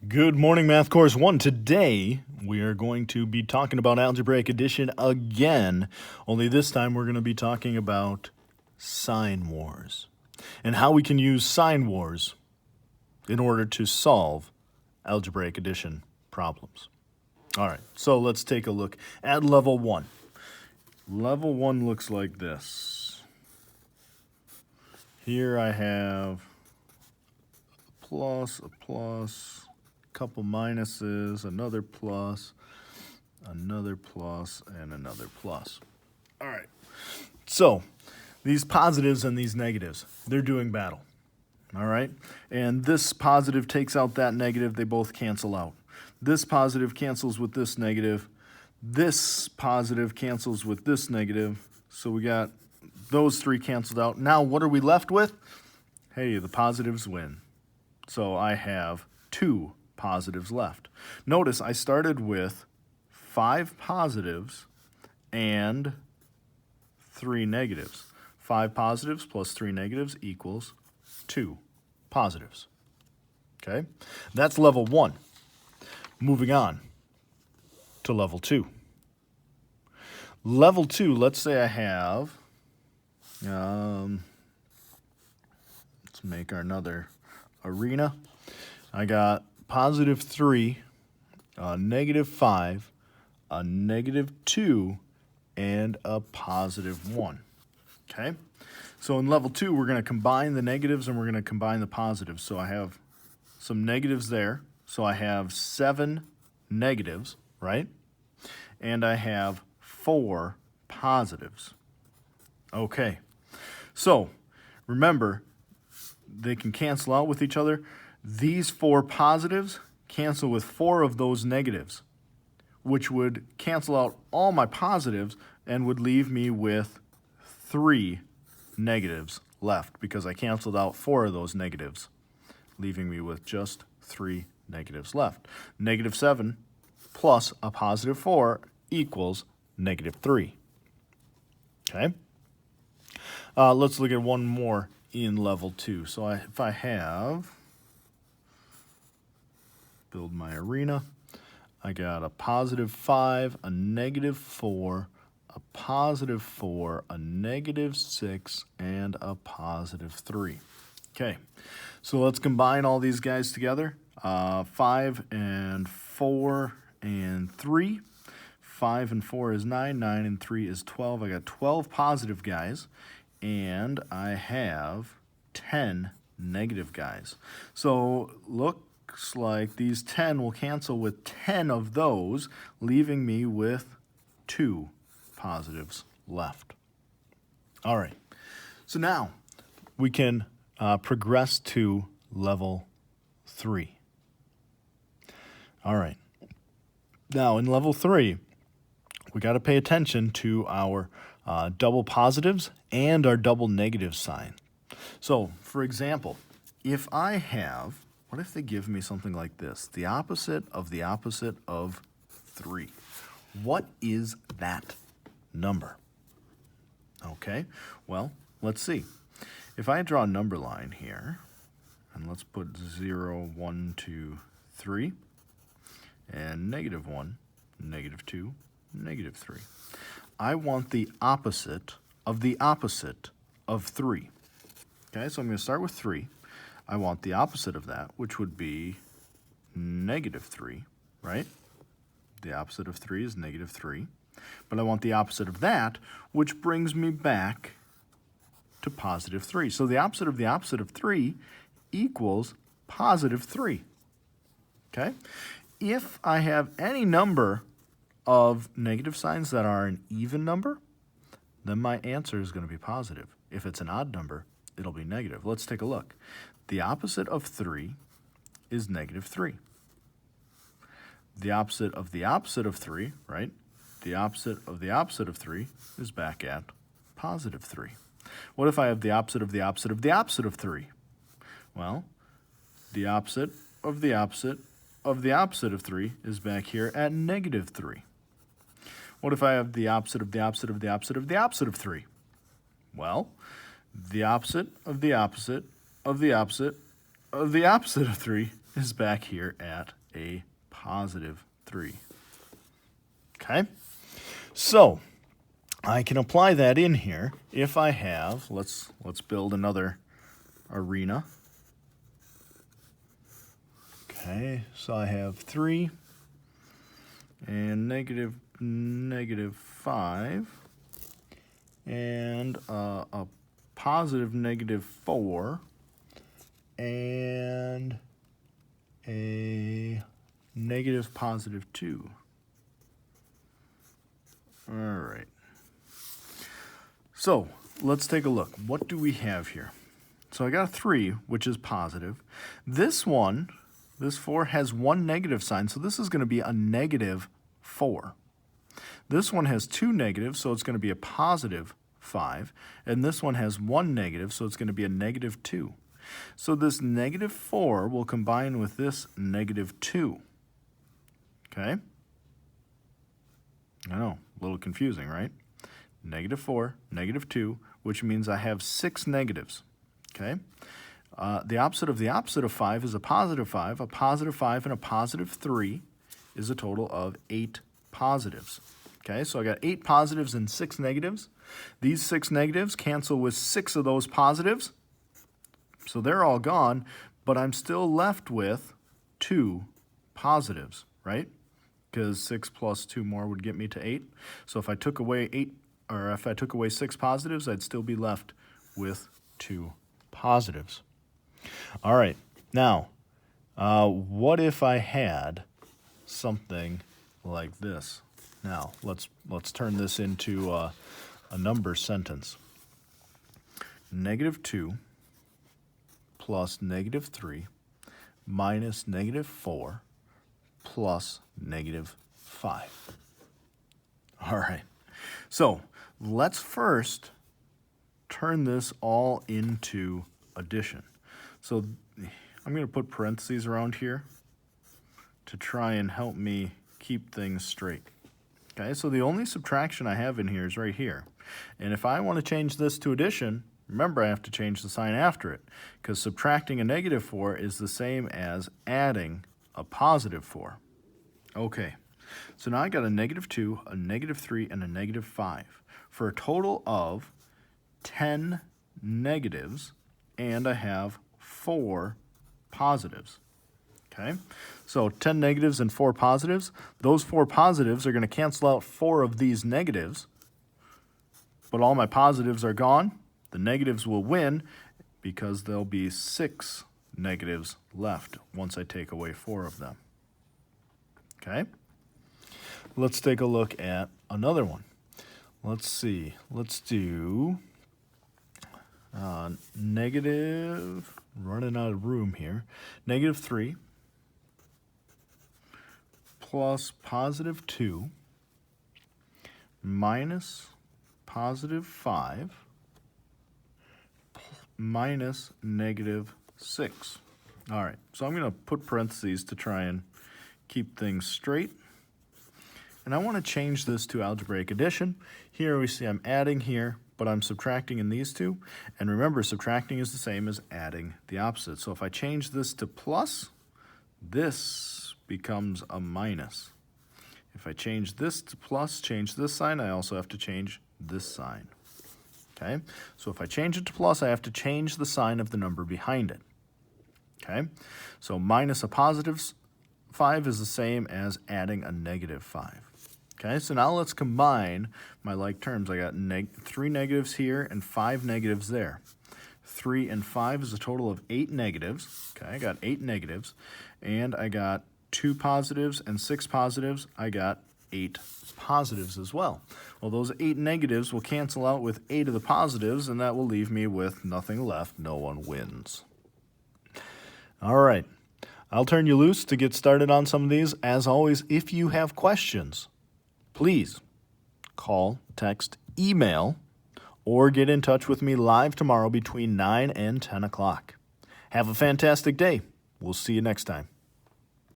Good morning, Math Course 1. Today, we are going to be talking about algebraic addition again, only this time we're going to be talking about sign wars and how we can use sign wars in order to solve algebraic addition problems. All right, so let's take a look at level 1. Level 1 looks like this. Here I have a plus, couple minuses, another plus, and another plus. All right. So these positives and these negatives, they're doing battle. All right. And this positive takes out that negative. They both cancel out. This positive cancels with this negative. This positive cancels with this negative. So we got those three canceled out. Now what are we left with? Hey, the positives win. So I have two positives left. Notice I started with 5 positives and 3 negatives. 5 positives plus 3 negatives equals 2 positives. Okay, that's level 1. Moving on to level 2. Level 2, let's say I have, let's make another arena. I got positive 3, a negative 5, a negative 2, and a positive 1. Okay? So in level 2, we're going to combine the negatives and we're going to combine the positives. So I have some negatives there. So I have 7 negatives, right? And I have 4 positives. Okay. So remember, they can cancel out with each other. These 4 positives cancel with 4 of those negatives, which would cancel out all my positives and would leave me with 3 negatives left because I canceled out 4 of those negatives, leaving me with just 3 negatives left. Negative 7 plus a positive 4 equals negative 3. Okay? Let's look at one more in level 2. So if I have, build my arena, I got a positive 5, a negative 4, a positive 4, a negative 6, and a positive 3. Okay, so let's combine all these guys together. 5 and 4 and 3. 5 and 4 is 9, 9 and 3 is 12. I got 12 positive guys, and I have 10 negative guys. So looks like these 10 will cancel with 10 of those, leaving me with 2 positives left. All right, so now we can progress to level 3. All right, now in level 3, we got to pay attention to our double positives and our double negative sign. So, for example, if I have, what if they give me something like this? The opposite of 3. What is that number? Okay, well, let's see. If I draw a number line here, and let's put 0, 1, 2, 3, and negative 1, negative 2, negative 3. I want the opposite of 3. Okay, so I'm going to start with 3. I want the opposite of that, which would be negative 3, right? The opposite of 3 is negative 3. But I want the opposite of that, which brings me back to positive 3. So the opposite of 3 equals positive 3. Okay? If I have any number of negative signs that are an even number, then my answer is going to be positive. If it's an odd number, it'll be negative. Let's take a look. The opposite of 3 is negative 3. The opposite of 3, right? The opposite of 3 is back at positive 3. What if I have the opposite of 3? Well, the opposite of 3 is back here at negative 3. What if I have the opposite of 3? Well, the opposite of 3 is back here at a positive 3. Okay? So I can apply that in here if I have, let's build another arena. Okay, so I have 3 and negative 5 and a positive -4 and a negative +2. All right. So let's take a look. What do we have here? So I got a 3, which is positive. This one, this 4 has one negative sign, so this is going to be a -4. This one has 2 negatives, so it's going to be a +5. And this one has 1 negative, so it's going to be a -2. So this -4 will combine with this -2. Okay? I know, a little confusing, right? -4, -2, which means I have 6 negatives. Okay? The opposite of 5 is a +5. A +5 and a +3 is a total of 8 positives. Okay, so I got 8 positives and 6 negatives. These 6 negatives cancel with 6 of those positives. So they're all gone, but I'm still left with 2 positives, right? Because 6 plus 2 more would get me to 8. So if I took away 6 positives, I'd still be left with 2 positives. All right, now, what if I had something like this? Now, let's turn this into a number sentence. -2 plus -3 minus -4 plus -5. All right, so let's first turn this all into addition. So I'm going to put parentheses around here to try and help me keep things straight. Okay, so the only subtraction I have in here is right here. And if I want to change this to addition, remember I have to change the sign after it, because subtracting a -4 is the same as adding a +4. Okay, so now I got a -2, a -3, and a -5 for a total of 10 negatives, and I have 4 positives. Okay, so 10 negatives and 4 positives. Those 4 positives are going to cancel out 4 of these negatives, but all my positives are gone. The negatives will win because there'll be 6 negatives left once I take away 4 of them. Okay, let's take a look at another one. Let's see, let's do negative, running out of room here, -3 plus +2 minus +5 minus -6. All right, so I'm going to put parentheses to try and keep things straight. And I want to change this to algebraic addition. Here we see I'm adding here, but I'm subtracting in these two. And remember, subtracting is the same as adding the opposite. So if I change this to plus, this becomes a minus. If I change this to plus, change this sign, I also have to change this sign. Okay, so if I change it to plus, I have to change the sign of the number behind it. Okay, so minus a +5 is the same as adding a -5. Okay, so now let's combine my like terms. I got 3 negatives here and 5 negatives there. 3 and 5 is a total of 8 negatives. Okay, I got 8 negatives. And I got 2 positives and 6 positives. I got 8 positives as well. Well, those 8 negatives will cancel out with 8 of the positives, and that will leave me with nothing left. No one wins. All right, I'll turn you loose to get started on some of these. As always, if you have questions, please call, text, email, or get in touch with me live tomorrow between 9 and 10 o'clock. Have a fantastic day. We'll see you next time.